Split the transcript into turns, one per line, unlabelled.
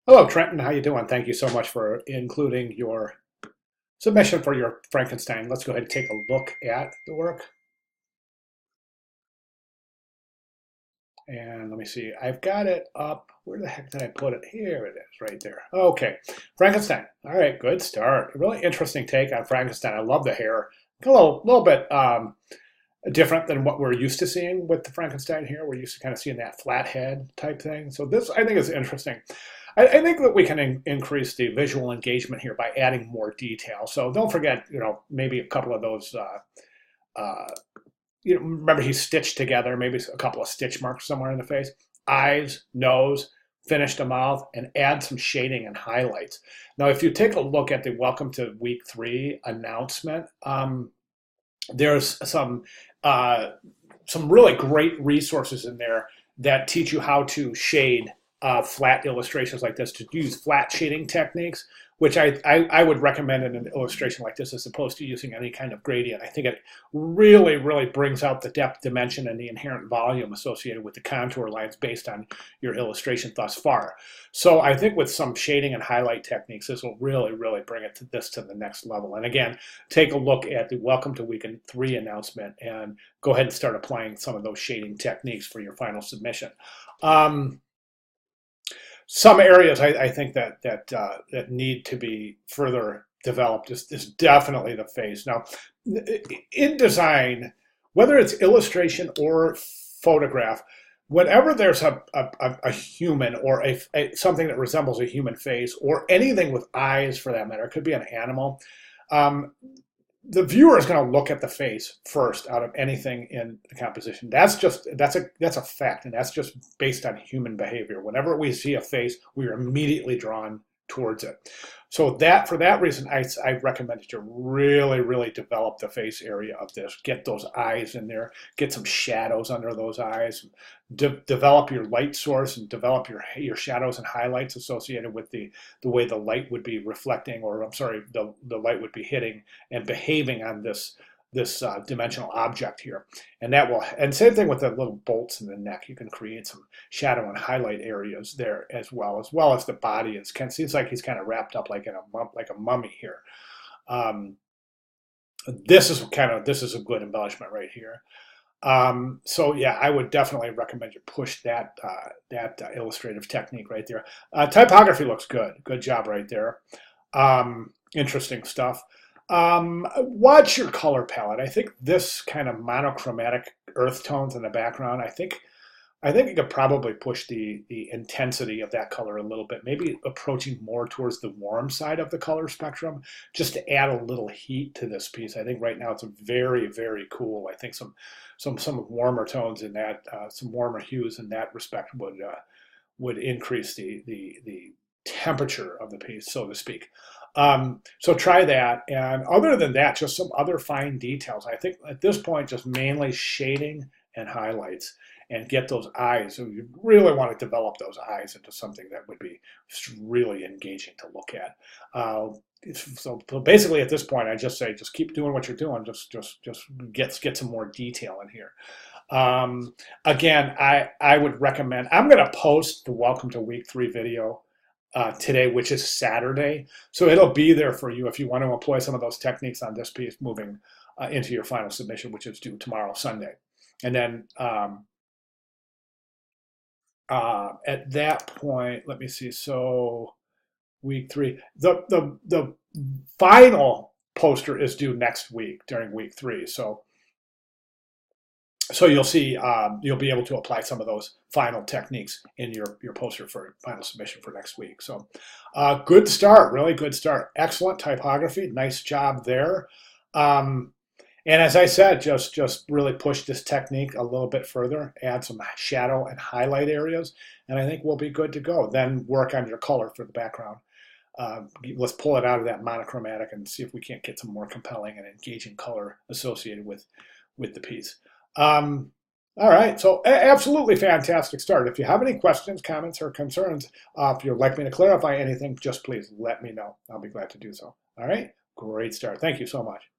Hello, Trenton. How you doing? Thank you so much for including your submission for your Frankenstein. Let's go ahead and take a look at the work. And let me see. I've got it up. Where the heck did I put it? Here it is, right there. Okay, Frankenstein. All right, good start. Really interesting take on Frankenstein. I love the hair. A little bit different than what we're used to seeing with the Frankenstein here. We're used to kind of seeing that flat head type thing. So this, I think, is interesting. I think that we can increase the visual engagement here by adding more detail. So don't forget, maybe a couple of those, uh, remember he's stitched together, maybe a couple of stitch marks somewhere in the face, eyes, nose, finish the mouth, and add some shading and highlights. Now, if you take a look at the Welcome to Week 3 announcement, there's some really great resources in there that teach you how to shade flat illustrations like this, to use flat shading techniques, which I would recommend in an illustration like this as opposed to using any kind of gradient. I think it really, really brings out the depth, dimension, and the inherent volume associated with the contour lines based on your illustration thus far. So I think with some shading and highlight techniques, this will really, really bring this to the next level. And again, take a look at the Welcome to Week 3 announcement and go ahead and start applying some of those shading techniques for your final submission. Some areas I think that need to be further developed is definitely the face. Now, in design, whether it's illustration or photograph, whenever there's a human or something that resembles a human face or anything with eyes for that matter, it could be an animal. The viewer is going to look at the face first out of anything in the composition. That's a fact, and that's just based on human behavior. Whenever we see a face, we are immediately drawn towards it. So for that reason, I recommend that you really, really develop the face area of this. Get those eyes in there. Get some shadows under those eyes. Develop your light source and develop your shadows and highlights associated with the way the light would be reflecting, or I'm sorry, the light would be hitting and behaving on this dimensional object here. And same thing with the little bolts in the neck. You can create some shadow and highlight areas there as well as the body. Seems like he's kind of wrapped up like a mummy here. This is a good embellishment right here. So yeah, I would definitely recommend you push that illustrative technique right there. Typography looks good. Good job right there. Interesting stuff. Watch your color palette. I think this kind of monochromatic earth tones in the background, I think you could probably push the intensity of that color a little bit, maybe approaching more towards the warm side of the color spectrum, just to add a little heat to this piece. I think right now it's very, very cool. I think some warmer tones in that, some warmer hues in that respect would increase the temperature of the piece, so to speak. So try that. And other than that, just some other fine details. I think at this point, just mainly shading and highlights, and get those eyes. So you really want to develop those eyes into something that would be really engaging to look at. So basically at this point, I just say, just keep doing what you're doing. Just get some more detail in here. Again, I would recommend, I'm going to post the Welcome to Week 3 video today, which is Saturday. So it'll be there for you if you want to employ some of those techniques on this piece moving into your final submission, which is due tomorrow, Sunday. And then at that point, let me see. So Week 3, the final poster is due next week during Week 3. So you'll see, you'll be able to apply some of those final techniques in your poster for final submission for next week. So good start, really good start. Excellent typography, nice job there. And as I said, just really push this technique a little bit further, add some shadow and highlight areas, and I think we'll be good to go. Then work on your color for the background. Let's pull it out of that monochromatic and see if we can't get some more compelling and engaging color associated with the piece. All right, so absolutely fantastic start. If you have any questions, comments, or concerns, if you'd like me to clarify anything, just please let me know. I'll be glad to do so. All right, great start. Thank you so much.